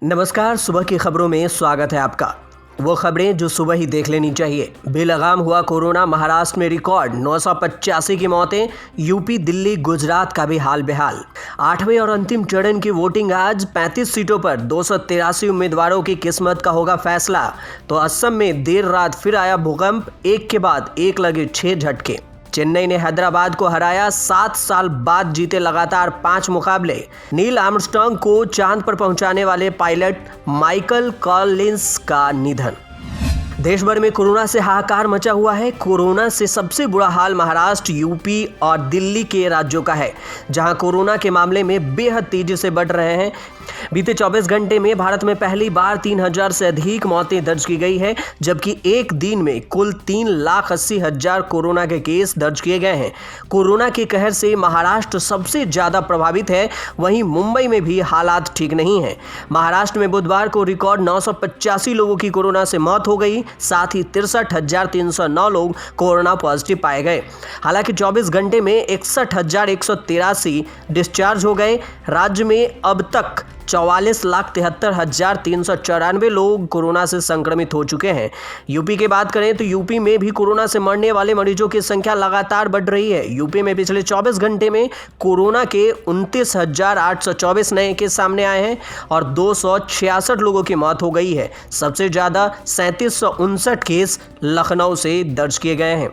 नमस्कार। सुबह की खबरों में स्वागत है आपका। वो खबरें जो सुबह ही देख लेनी चाहिए। बेलगाम हुआ कोरोना, महाराष्ट्र में रिकॉर्ड 985 की मौतें। यूपी, दिल्ली, गुजरात का भी हाल बेहाल। 8वें और अंतिम चरण की वोटिंग आज। 35 सीटों पर 283 उम्मीदवारों की किस्मत का होगा फैसला। तो असम में देर रात फिर आया भूकंप, एक के बाद एक लगे 6 झटके। चेन्नई ने हैदराबाद को हराया, 7 साल बाद जीते लगातार 5 मुकाबले। नील आर्मस्ट्रांग को चांद पर पहुंचाने वाले पायलट माइकल कॉलिंस का निधन। देश भर में कोरोना से हाहाकार मचा हुआ है। कोरोना से सबसे बुरा हाल महाराष्ट्र, यूपी और दिल्ली के राज्यों का है, जहां कोरोना के मामले में बेहद तेजी से बढ़ रहे हैं। बीते 24 घंटे में भारत में पहली बार 3000 से अधिक मौतें दर्ज की गई है, जबकि एक दिन में कुल 3,80,000 कोरोना के केस दर्ज किए गए हैं। कोरोना के कहर से महाराष्ट्र सबसे ज्यादा प्रभावित है, वहीं मुंबई में भी हालात ठीक नहीं है। महाराष्ट्र में बुधवार को रिकॉर्ड 985 लोगों की कोरोना से मौत हो गई, साथ ही 63,309 लोग कोरोना पॉजिटिव पाए गए। हालांकि 24 घंटे में 61,183 डिस्चार्ज हो गए। राज्य में अब तक 44,73,394 लोग कोरोना से संक्रमित हो चुके हैं। यूपी की बात करें तो यूपी में भी कोरोना से मरने वाले मरीजों की संख्या लगातार बढ़ रही है। यूपी में पिछले 24 घंटे में कोरोना के 29,824 नए केस सामने आए हैं और 266 लोगों की मौत हो गई है। सबसे ज्यादा 3759 केस लखनऊ से दर्ज किए गए हैं।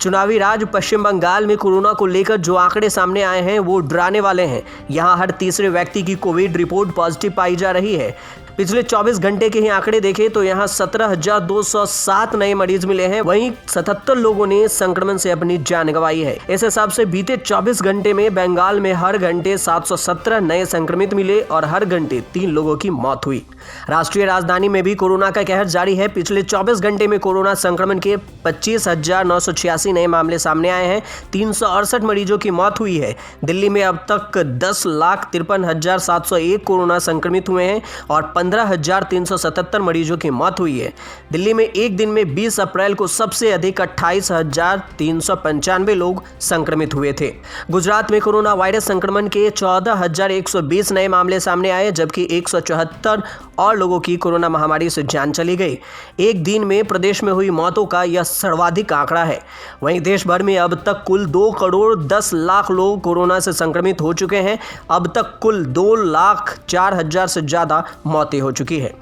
चुनावी राज्य पश्चिम बंगाल में कोरोना को लेकर जो आंकड़े सामने आए हैं वो डराने वाले हैं। यहां हर तीसरे व्यक्ति की कोविड रिपोर्ट पॉजिटिव पाई जा रही है। पिछले 24 घंटे के ही आंकड़े देखें तो यहां 17,207 नए मरीज मिले हैं, वहीं 77 लोगों ने संक्रमण से अपनी जान गंवाई है। इस हिसाब से बीते 24 घंटे में बंगाल में हर घंटे 717 नए संक्रमित मिले और हर घंटे 3 लोगों की मौत हुई। राष्ट्रीय राजधानी में भी कोरोना का कहर जारी है। पिछले 24 घंटे में कोरोना संक्रमण के 25,986 नए मामले सामने आए हैं। 368 मरीजों की मौत हुई है। दिल्ली में अब तक 10,53,701 कोरोना संक्रमित हुए हैं और 15,377 मरीजों की मौत हुई है। दिल्ली में एक दिन में 20 अप्रैल को सबसे अधिक 28,395 लोग संक्रमित हुए थे। गुजरात में कोरोना वायरस संक्रमण के 14,120 नए मामले सामने आए, जबकि 174 और लोगों की कोरोना महामारी से जान चली गई। एक दिन में प्रदेश में हुई मौतों का यह सर्वाधिक आंकड़ा है। वहीं देश भर में अब तक कुल 2,10,00,000 लोग कोरोना से संक्रमित हो चुके हैं। अब तक कुल 2,04,000 से ज्यादा मौतें हो चुकी है।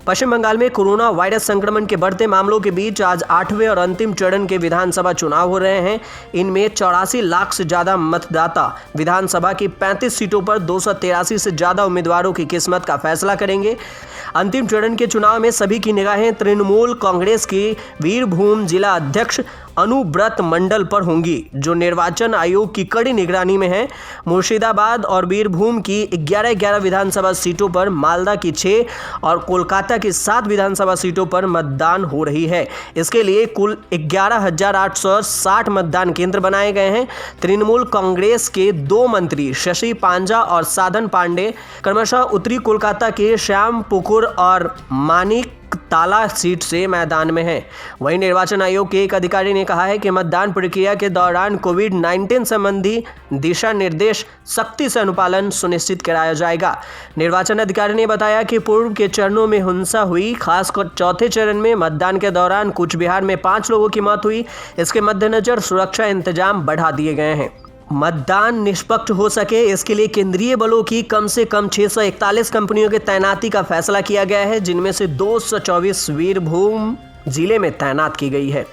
पश्चिम बंगाल में कोरोना वायरस संक्रमण के बढ़ते मामलों के बीच आज 8वें और अंतिम चरण के विधानसभा चुनाव हो रहे हैं। इनमें 84 लाख से ज्यादा मतदाता विधानसभा की 35 सीटों पर 283 से ज्यादा उम्मीदवारों की किस्मत का फैसला करेंगे। अंतिम चरण के चुनाव में सभी की निगाहें तृणमूल कांग्रेस की वीरभूम जिला अध्यक्ष अनुब्रत मंडल पर होंगी, जो निर्वाचन आयोग की कड़ी निगरानी में है। मुर्शिदाबाद और बीरभूम की 11 विधानसभा सीटों पर, मालदा की 6 और कोलकाता की 7 विधानसभा सीटों पर मतदान हो रही है। इसके लिए कुल 11,860 मतदान केंद्र बनाए गए हैं। तृणमूल कांग्रेस के 2 मंत्री शशि पांजा और साधन पांडे क्रमशः उत्तरी कोलकाता के श्याम पुकुर और मानिक ताला सीट से मैदान में है। वहीं निर्वाचन आयोग के एक अधिकारी ने कहा है कि मतदान प्रक्रिया के दौरान कोविड-19 संबंधी दिशा निर्देश सख्ती से अनुपालन सुनिश्चित कराया जाएगा। निर्वाचन अधिकारी ने बताया कि पूर्व के चरणों में हिंसा हुई, खासकर चौथे चरण में मतदान के दौरान कूच बिहार में 5 लोगों की मौत हुई। इसके मद्देनजर सुरक्षा इंतजाम बढ़ा दिए गए हैं। मतदान निष्पक्ष हो सके, इसके लिए केंद्रीय बलों की कम से कम 641 कंपनियों की तैनाती का फैसला किया गया है, जिनमें से 224 वीरभूम जिले में तैनात की गई है।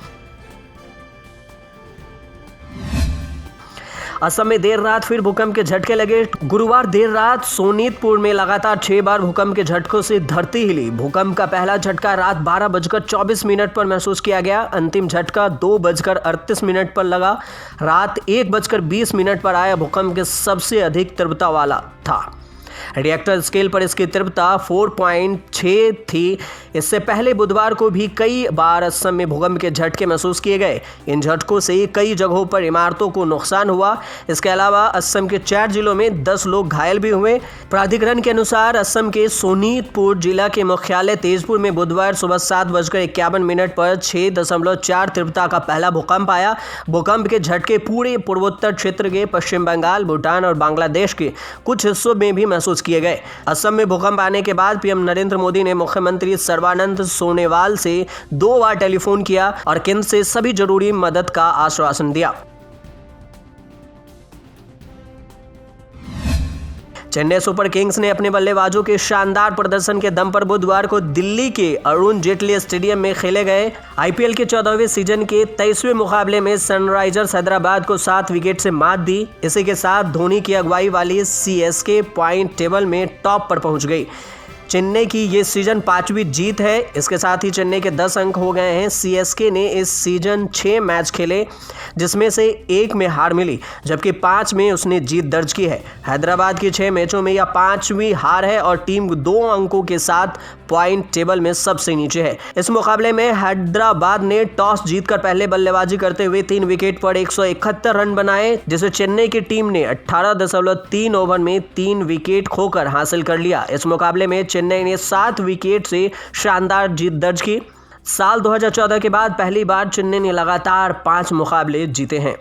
असम में देर रात फिर भूकंप के झटके लगे। गुरुवार देर रात सोनीतपुर में लगातार 6 बार भूकंप के झटकों से धरती हिली। भूकंप का पहला झटका रात 12:24 पर महसूस किया गया। अंतिम झटका 2:38 पर लगा। रात 1:20 पर आया भूकंप के सबसे अधिक तीव्रता वाला था। रिएक्टर स्केल पर इसकी तीव्रता 4.6 थी। इससे पहले बुधवार को भी कई बार असम में भूकंप के झटके महसूस किए गए। इन झटकों से कई जगहों पर इमारतों को नुकसान हुआ। इसके अलावा असम के 4 जिलों में 10 लोग घायल भी हुए। प्राधिकरण के अनुसार असम के सोनीतपुर जिला के मुख्यालय तेजपुर में बुधवार सुबह 7:51 पर 6.4 तीव्रता का पहला भूकंप आया। भूकंप के झटके पूरे पूर्वोत्तर क्षेत्र के पश्चिम बंगाल, भूटान और बांग्लादेश के कुछ हिस्सों में भी महसूस किए गए। असम में भूकंप आने के बाद पीएम नरेंद्र मोदी ने मुख्यमंत्री सर्बानंद सोनोवाल से 2 बार टेलीफोन किया और केंद्र से सभी जरूरी मदद का आश्वासन दिया। चेन्नई सुपर किंग्स ने अपने बल्लेबाजों के शानदार प्रदर्शन के दम पर बुधवार को दिल्ली के अरुण जेटली स्टेडियम में खेले गए आईपीएल के 14वें सीजन के 23वें मुकाबले में सनराइजर्स हैदराबाद को 7 विकेट से मात दी। इसी के साथ धोनी की अगुवाई वाली सीएसके पॉइंट टेबल में टॉप पर पहुंच गई। चेन्नई की ये सीजन 5वीं जीत है। इसके साथ ही चेन्नई के 10 अंक हो गए हैं। सीएसके ने इस सीजन 6 मैच खेले जिसमें से 1 में हार मिली, जबकि 5 में उसने जीत दर्ज की है। हैदराबाद की 6 मैचों में यह 5वीं हार है और टीम 2 अंकों के साथ पॉइंट टेबल में सबसे नीचे है। इस मुकाबले में हैदराबाद ने टॉस जीतकर पहले बल्लेबाजी करते हुए 3 विकेट पर 171 रन बनाए, जिसे चेन्नई की टीम ने 18.3 ओवर में 3 विकेट खोकर हासिल कर लिया। इस मुकाबले में चेन्नई ने 7 विकेट से शानदार जीत दर्ज की। साल 2014 के बाद पहली बार चेन्नई ने लगातार 5 मुकाबले जीते हैं।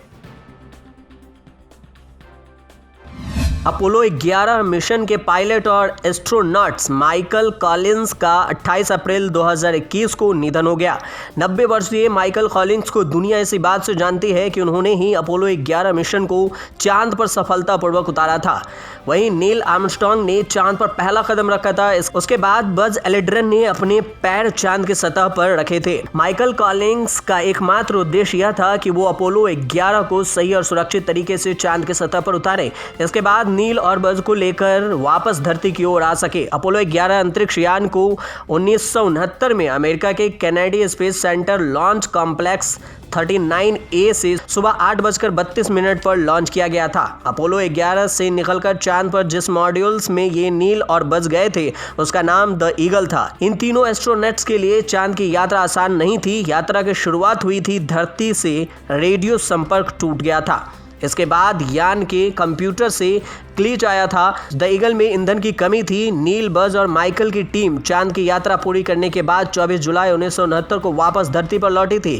अपोलो 11 मिशन के पायलट और एस्ट्रोनॉट्स माइकल कॉलिंस का 28 अप्रैल 2021 को निधन हो गया। 90 वर्षीय माइकल कॉलिंस को दुनिया इसी बात से जानती है कि उन्होंने ही अपोलो 11 मिशन को चांद पर सफलतापूर्वक उतारा था। वहीं नील आर्मस्ट्रांग ने चांद पर पहला कदम रखा था। उसके बाद बज एल्ड्रिन ने अपने पैर चांद की सतह पर रखे थे। माइकल कॉलिंस का एकमात्र उद्देश्य यह था कि वो अपोलो 11 को सही और सुरक्षित तरीके से चांद की सतह पर उतारे। इसके बाद नील और बज को लेकर वापस धरती की ओर आ सके। अपोलो 11 अंतरिक्ष यान को 1969 में अमेरिका के Kennedy space centre launch complex 39A से सुबह 8:32 पर लॉन्च किया गया था। अपोलो 11 से निकलकर चांद पर जिस मॉड्यूल्स में ये नील और बज गए थे उसका नाम द ईगल था। इन तीनों एस्ट्रोनॉट्स के लिए चांद की यात्रा आसान नहीं थी। यात्रा की शुरुआत हुई थी धरती से रेडियो संपर्क टूट गया था। इसके बाद यान के कंप्यूटर से ग्लिच आया था। द ईगल में ईंधन की कमी थी। नील, बज और माइकल की टीम चांद की यात्रा पूरी करने के बाद 24 जुलाई 1969 को वापस धरती पर लौटी थी।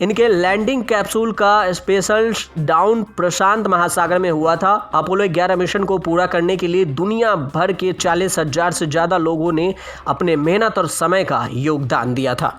इनके लैंडिंग कैप्सूल का स्पेशल डाउन प्रशांत महासागर में हुआ था। अपोलो 11 मिशन को पूरा करने के लिए दुनिया भर के 40,000 से ज्यादा लोगों ने अपने मेहनत और समय का योगदान दिया था।